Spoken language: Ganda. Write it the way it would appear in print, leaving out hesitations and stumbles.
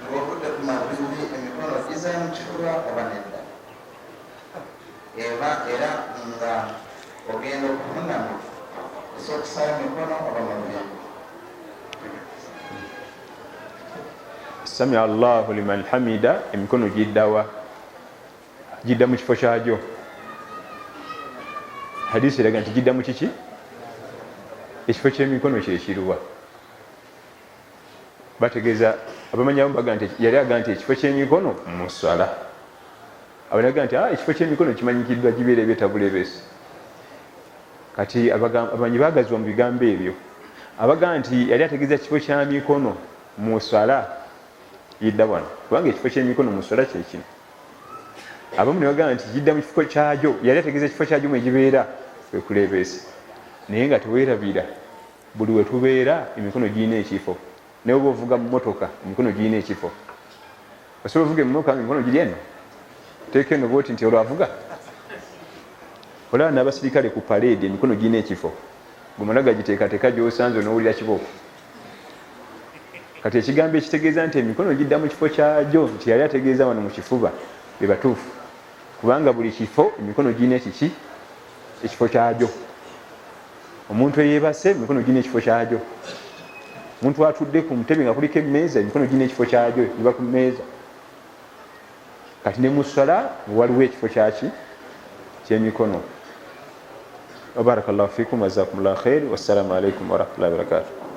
ng'ovudde ku magulu emikono giza mu kifuba oba nedda era nga ogenda okufunamu osobola okusala emikono oba magulu. Sami Allahu liman hamida, emikono giddawa? Gidda mu kifo kyagyo. Hadisi eraga nti gidda mu kiki? Ekifo ky'emikono kyekiruwa? Bategeeza abamanyamu baga nti yali aga nti ekifo ky'emikono mu ssala. Abalaga nti ekifo ky'emikono kimanyikiddwa gibeera ebyetabulebesi. Kati abamanyi baagazibwa mu bigambo ebyo. Abaga nti yali ategeeza ekifo kya mikono mu ssala yidda wano, kubanga ekifo ky'emikono mu ssala kye kino. Abamu ne bagamba nti gidda mu kifo kyagyo, yali ategeeza ekifo kyagyo mwe gibeera kwe kuleebeesi. Naye nga teweerabira, buli we tubeera emikono girina ekifo. Naye oba ovuga mu mmotoka emikono girina ekifo. Osobola ovuga emmotoka emikono giri eno, teeka eno bwoti nti olwavuga. Olaba n'abasirikale ku paleedi emikono girina ekifo. Gumala gagiteekateeka gy'osanze n'owulira kibooko. Kati ekigambo ekitegeeza nti emikono gidda mu kifo kyagyo, nti yali ategeeza wano mu kifuba, be batuufu. Kubanga buli kifo emikono girina ekiki? Ekifo kyagyo. Omuntu eyeebase emikono girina ekifo kyagyo. Omuntu atudde ku ntebe nga kuliko emmeeza emikono girina ekifo kyagyo, giba ku mmeeza. Kati ne mu ssala waliwo ekifo kyaki? Ky'emikono. Wa barakallahu fikum wa jazakumullahu khair. Wassalamu alaikum wa rahmatullahi wa barakatuh.